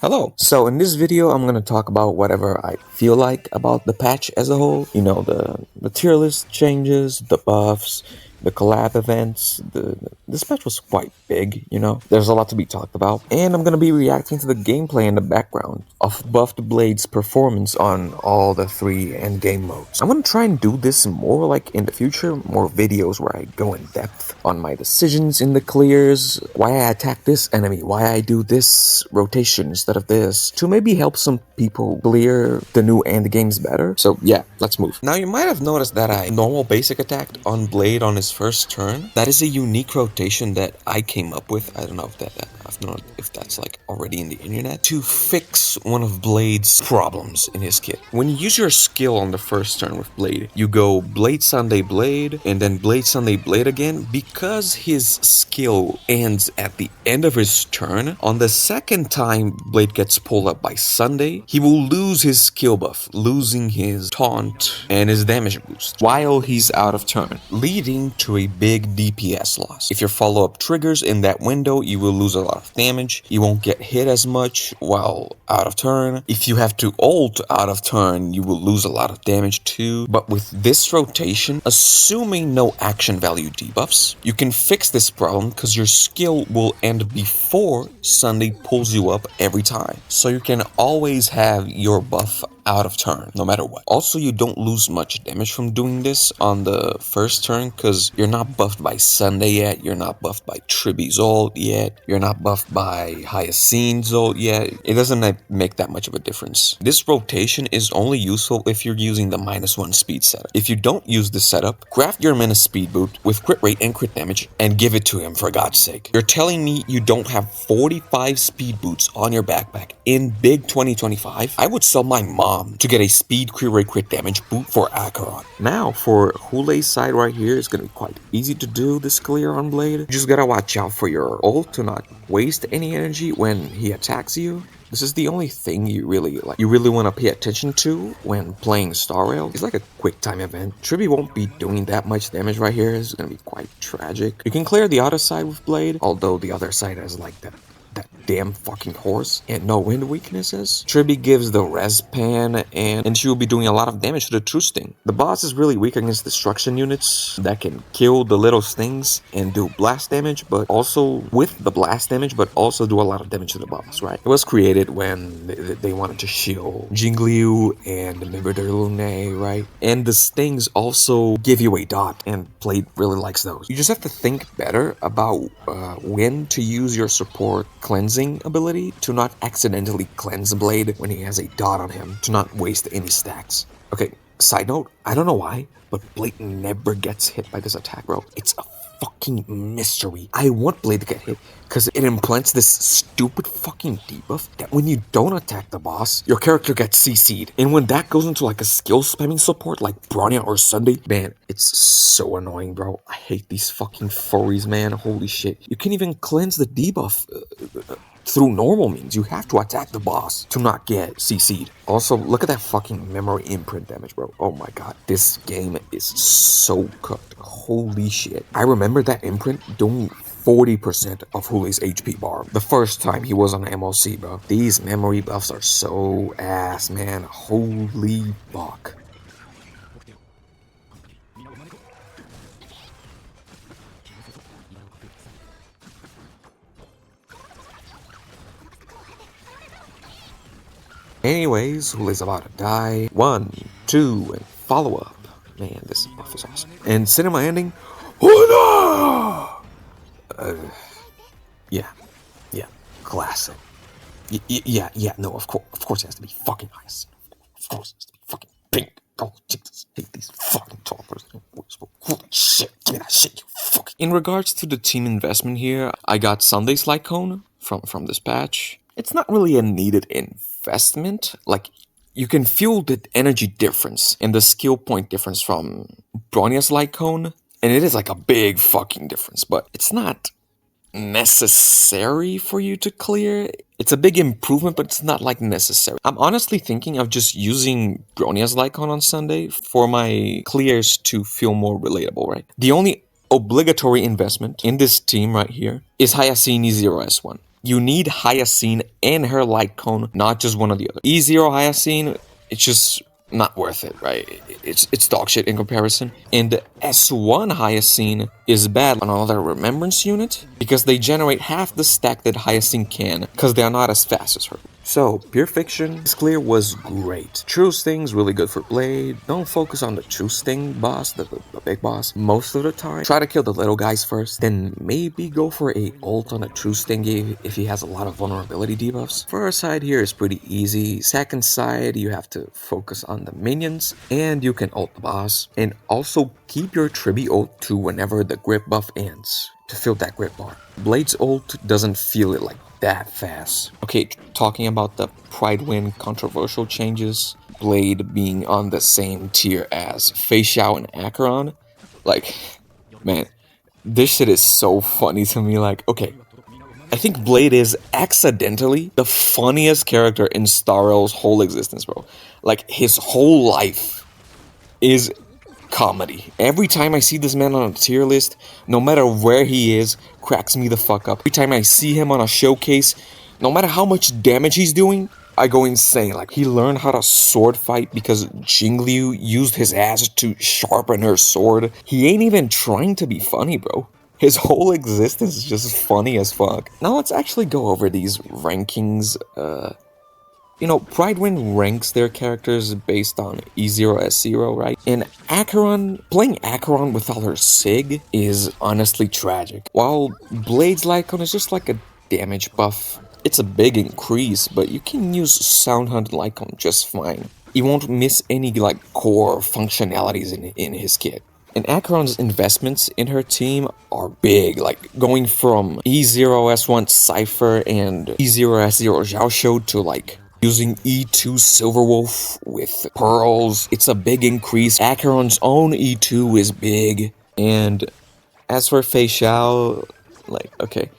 Hello. So in this video, I'm going to talk about whatever I feel like about the patch as a whole. You know, the tier list changes, the buffs, the collab events. This patch was quite big, you know. There's a lot to be talked about. And I'm going to be reacting to the gameplay in the background of Buffed Blade's performance on all the 3 endgame modes. I'm going to try and do this more like in the future, more videos where I go in depth on my decisions in the clears, why I attack this enemy, why I do this rotation instead of this, to maybe help some people clear the new endgames better. So yeah, let's move. Now you might have noticed that I normal basic attacked on Blade on his first turn. That is a unique rotation that I came up with. I don't know if that's like already in the internet, to fix one of Blade's problems in his kit. When you use your skill on the first turn with Blade, you go Blade Sunday Blade and then Blade Sunday Blade again. Because his skill ends at the end of his turn, on the second time Blade gets pulled up by Sunday, he will lose his skill buff, losing his taunt and his damage boost while he's out of turn, leading to a big DPS loss. If your follow-up triggers in that window, you will lose a lot of damage. You won't get hit as much while out of turn. If you have to ult out of turn, you will lose a lot of damage too. But with this rotation, assuming no action value debuffs, you can fix this problem because your skill will end before Sunday pulls you up every time. So you can always have your buff out of turn, no matter what. Also, you don't lose much damage from doing this on the first turn because you're not buffed by Sunday yet, you're not buffed by Triby's ult yet, you're not buffed by Hyacine's ult yet. It doesn't make that much of a difference. This rotation is only useful if you're using the -1 speed setup. If you don't use this setup, craft your mana speed boot with crit rate and crit damage and give it to him, for God's sake. You're telling me you don't have 45 speed boots on your backpack in big 2025? I would sell my mom to get a speed crit rate crit damage boot for Acheron. Now, for Hule's side right here, it's gonna be quite easy to do this clear on Blade. You just gotta watch out for your ult to not waste any energy when he attacks you. This is the only thing you really want to pay attention to when playing Star Rail. It's like a quick time event. Triby won't be doing that much damage right here. It's gonna be quite tragic. You can clear the other side with Blade, although the other side has like that damn fucking horse and no wind weaknesses. Triby gives the res pan and she will be doing a lot of damage to the true sting. The boss is really weak against destruction units that can kill the little stings and do blast damage, but also with the blast damage, but also do a lot of damage to the boss, right? It was created when they wanted to shield Jingliu and Mimber Lune, right? And the stings also give you a dot, and Blade really likes those. You just have to think better about when to use your support cleansing ability to not accidentally cleanse Blade when he has a dot on him, to not waste any stacks. Okay, side note, I don't know why, but Blade never gets hit by this attack, bro. It's a fucking mystery. I want Blade to get hit because it implants this stupid fucking debuff that when you don't attack the boss, your character gets CC'd. And when that goes into like a skill spamming support like Bronya or Sunday, man, it's so annoying, bro. I hate these fucking furries, man. Holy shit. You can't even cleanse the debuff through normal means. You have to attack the boss to not get CC'd. Also, look at that fucking memory imprint damage, bro. Oh my god. This game is so cooked. Holy shit. I remember that imprint doing 40% of Hule's HP bar the first time he was on MLC, bro. These memory buffs are so ass, man. Holy fuck. Anyways, Hule's about to die. 1, 2, and follow up. Man, this buff is awesome. And cinema ending. Yeah, classic. Yeah, no, of course it has to be fucking nice. Of course it has to be fucking pink. Oh, Jesus, I hate these fucking talkers. Holy shit, give me that shit, you fucking. In regards to the team investment here, I got Sunday's Light Cone from this patch. It's not really a needed investment. Like, you can feel the energy difference and the skill point difference from Bronya's Light Cone, and it is like a big fucking difference, but it's not necessary for you to clear. It's a big improvement, but it's not like necessary. I'm honestly thinking of just using Bronya's Light Cone on Sunday for my clears to feel more relatable, right? The only obligatory investment in this team right here is Hyacine's 0S1. You need Hyacine and her light cone, not just one or the other. E0 Hyacine, it's just not worth it, right? It's dog shit in comparison. And S1 Hyacine is bad on another remembrance unit because they generate half the stack that Hyacine can because they are not as fast as her. So, Pure Fiction, this clear was great. True Sting's really good for Blade. Don't focus on the True Sting boss, the big boss, most of the time. Try to kill the little guys first, then maybe go for a ult on a True Sting if he has a lot of vulnerability debuffs. First side here is pretty easy. Second side, you have to focus on the minions, and you can ult the boss. And also keep your Tribi ult to whenever the grip buff ends to fill that grip bar. Blade's ult doesn't feel it like that fast. Okay, talking about the Prydwen controversial changes, Blade being on the same tier as Fei Xiao and Acheron, like, man, this shit is so funny to me. Like, okay, I think Blade is accidentally the funniest character in Star Rail's whole existence, bro. Like, his whole life is comedy. Every time I see this man on a tier list, no matter where he is, cracks me the fuck up. Every time I see him on a showcase, no matter how much damage he's doing, I go insane. Like, he learned how to sword fight because Jingliu used his ass to sharpen her sword. He ain't even trying to be funny, bro. His whole existence is just funny as fuck. Now let's actually go over these rankings. You know, Prydwen ranks their characters based on E0 S0, right? And Acheron, playing Acheron without her Sig is honestly tragic. While Blade's Lycon is just like a damage buff. It's a big increase, but you can use Soundhunt Lycon just fine. You won't miss any like core functionalities in his kit. And Acheron's investments in her team are big, like going from E0 S1 Cypher and E0 S0 Xiaoshou to like using E2 Silverwolf with pearls. It's a big increase. Acheron's own E2 is big. And as for Fei Xiao, like, okay,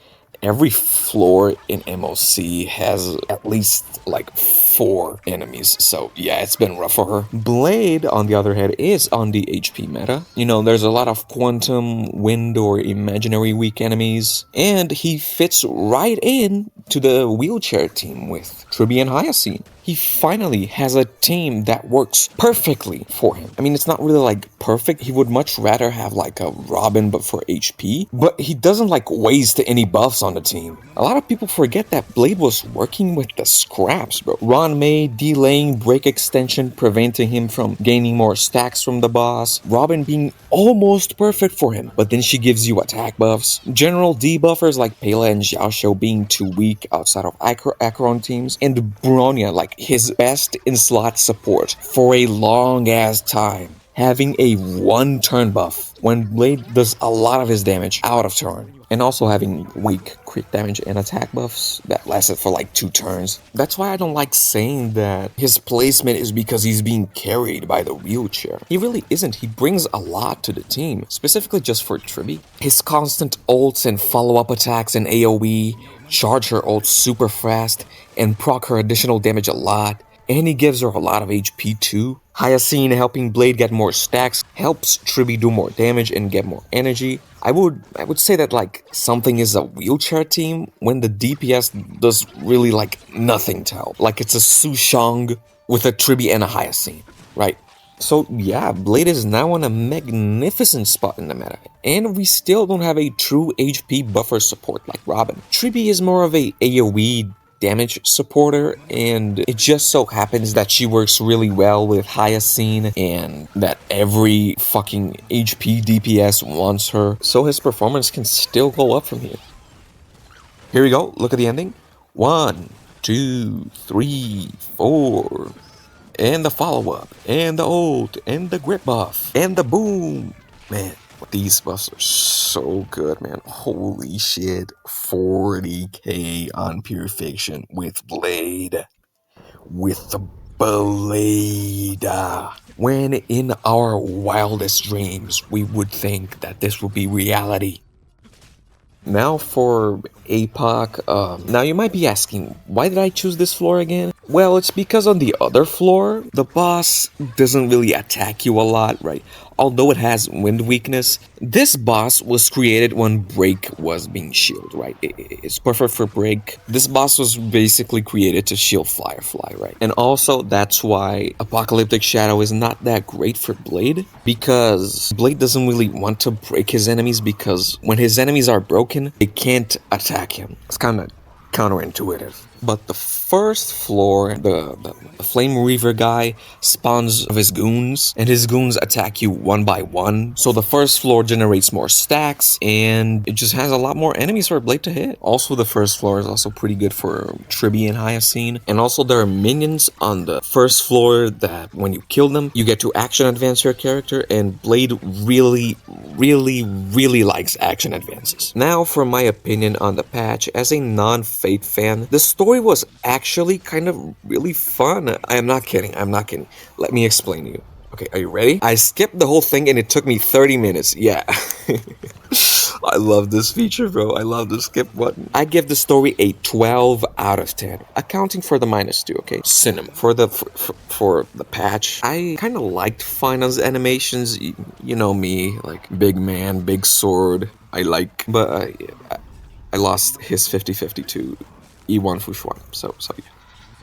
every floor in MOC has at least like 4 enemies, so yeah, it's been rough for her. Blade, on the other hand, is on the HP meta. You know, there's a lot of quantum, wind, or imaginary weak enemies, and he fits right in to the wheelchair team with Tribi and Hyacine. He finally has a team that works perfectly for him. I mean, it's not really like perfect. He would much rather have like a Robin but for HP, but he doesn't like waste any buffs on the team. A lot of people forget that Blade was working with the scraps, bro. Ron May delaying break extension, preventing him from gaining more stacks from the boss. Robin being almost perfect for him, but then she gives you attack buffs. General debuffers like Pela and Xiaoshou being too weak outside of Acheron teams, and Bronya like his best in slot support for a long ass time, having a 1-turn buff when Blade does a lot of his damage out of turn, and also having weak crit damage and attack buffs that lasted for like 2 turns. That's why I don't like saying that his placement is because he's being carried by the wheelchair. He really isn't. He brings a lot to the team, specifically just for Tribi. His constant ults and follow-up attacks and AoE, charge her ult super fast, and proc her additional damage a lot. And he gives her a lot of HP too. Hyacine helping Blade get more stacks helps Tribi do more damage and get more energy. I would say that like something is a wheelchair team when the DPS does really like nothing to help. Like it's a Su Shang with a Tribi and a Hyacine, right? So yeah, Blade is now on a magnificent spot in the meta, and we still don't have a true HP buffer support like Robin. Tribi is more of a AoE damage supporter, and it just so happens that she works really well with Hyacine and that every fucking HP DPS wants her, so his performance can still go up from here. Here we go, look at the ending. 1, 2, 3, 4. And the follow-up, and the ult, and the grip buff, and the boom. Man, these buffs are so good, man. Holy shit. 40k on Pure Fiction with Blade. With the Blade. When in our wildest dreams, we would think that this would be reality. Now for Apoc. Now you might be asking, why did I choose this floor again? Well, it's because on the other floor, the boss doesn't really attack you a lot, right? Although it has wind weakness, this boss was created when Break was being shielded, right? It's perfect for Break. This boss was basically created to shield Firefly, right? And also, that's why Apocalyptic Shadow is not that great for Blade, because Blade doesn't really want to break his enemies, because when his enemies are broken, they can't attack him. It's kind of counterintuitive. But the first floor, the Flame Reaver guy spawns of his goons, and his goons attack you one by one. So the first floor generates more stacks, and it just has a lot more enemies for Blade to hit. Also, the first floor is also pretty good for Tribby and Hyacine. And also, there are minions on the first floor that when you kill them, you get to action advance your character, and Blade really likes action advances. Now, for my opinion on the patch, as a non-Fate fan, the story was actually kind of really fun. I am not kidding. Let me explain to you. Okay, are you ready? I skipped the whole thing and it took me 30 minutes. Yeah. I love this feature, bro. I love the skip button. I give the story a 12 out of 10, accounting for the -2, okay? Cinema. For the patch, I kind of liked Final's animations. You know me, like big man, big sword. But I lost his 50-50 to E1 Fushuan, so yeah.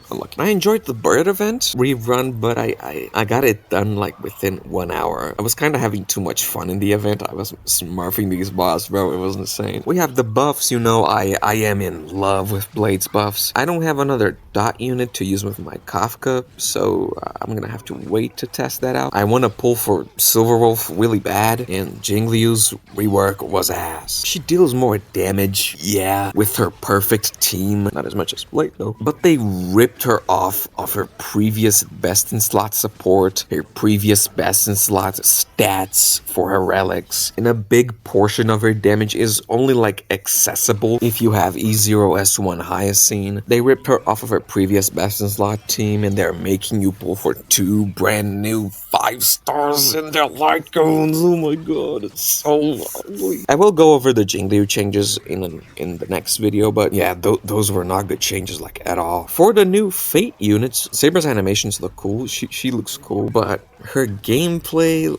Unlucky. I enjoyed the bird event rerun, but I got it done like within 1 hour. I was kind of having too much fun in the event. I was smurfing these boss, bro. It was insane. We have the buffs, you know, I am in love with Blade's buffs. I don't have another dot unit to use with my Kafka, so I'm gonna have to wait to test that out. I want to pull for Silverwolf really bad, and Jingliu's rework was ass. She deals more damage, yeah, with her perfect team. Not as much as Blade, though. But they ripped her off of her previous best in slot support, her previous best in slot stats for her relics, and a big portion of her damage is only like accessible if you have E0S1 Hyacine. They ripped her off of her previous best in slot team, and they're making you pull for 2 brand new 5 stars in their light goons. Oh my god, it's so ugly. I will go over the Jingliu changes in the next video, but yeah, those were not good changes like at all. For the new Fate units, Saber's animations look cool. She looks cool, but her gameplay,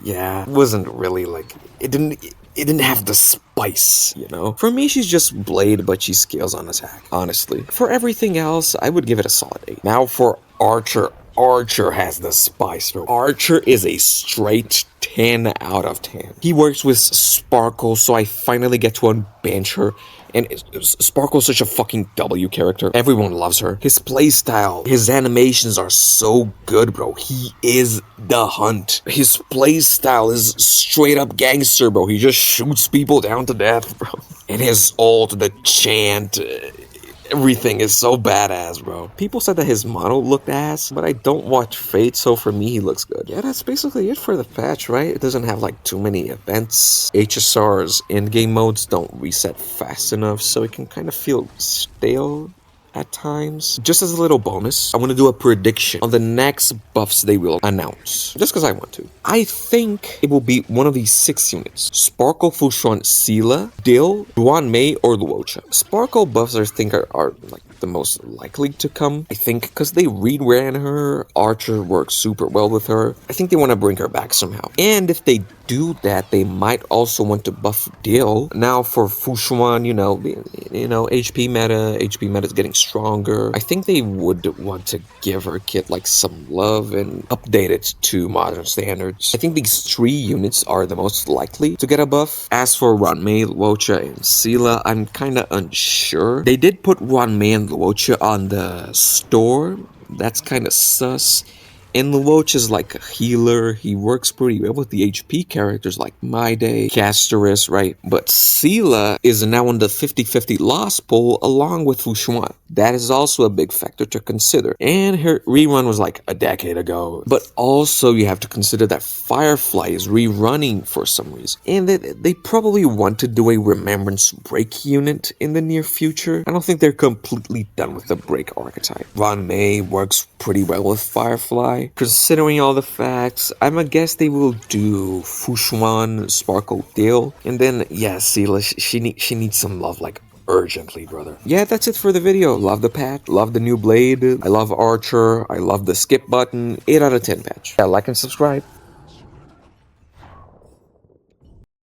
yeah, wasn't really like, it didn't have the spice, you know? For me, she's just Blade, but she scales on attack, honestly. For everything else, I would give it a solid 8. Now for Archer. Archer has the spice, bro. Archer is a straight 10 out of 10. He works with Sparkle, so I finally get to unbench her. And Sparkle's such a fucking W character. Everyone loves her. His playstyle, his animations are so good, bro. He is the hunt. His playstyle is straight up gangster, bro. He just shoots people down to death, bro. And his ult, the chant, everything is so badass, bro. People said that his mono looked ass, but I don't watch Fate, so for me, he looks good. Yeah, that's basically it for the patch, right? It doesn't have like too many events. HSR's in-game modes don't reset fast enough, so it can kind of feel stale at times. Just as a little bonus, I want to do a prediction on the next buffs they will announce. Just because I want to. I think it will be one of these 6 units. Sparkle, Fushuan, Sela, Dill, Duan Mei, or Luocha. Sparkle buffs I think are like the most likely to come. I think because they reran her, Archer works super well with her. I think they want to bring her back somehow. And if they do that, they might also want to buff Dill. Now for Fushuan, you know, HP meta is getting stronger. I think they would want to give her kit like some love and update it to modern standards. I think these 3 units are the most likely to get a buff. As for Ranmei, Luocha, and Sela, I'm kind of unsure. They did put Ranmei and Luocha on the store. That's kind of sus. And Luocha is like a healer. He works pretty well with the HP characters like My Day, Casterus, right? But Sela is now on the 50-50 loss pool along with Fushuan. That is also a big factor to consider. And her rerun was like a decade ago. But also you have to consider that Firefly is rerunning for some reason. And they probably want to do a Remembrance Break unit in the near future. I don't think they're completely done with the Break archetype. Ranmei works pretty well with Firefly. Considering all the facts, I'ma guess they will do Fushuan, Sparkle, Dill, and then yeah, Sela, she needs some love like urgently, brother. Yeah, that's it for the video. Love the patch, love the new blade, I love Archer, I love the skip button, 8 out of 10 patch. Yeah, like and subscribe.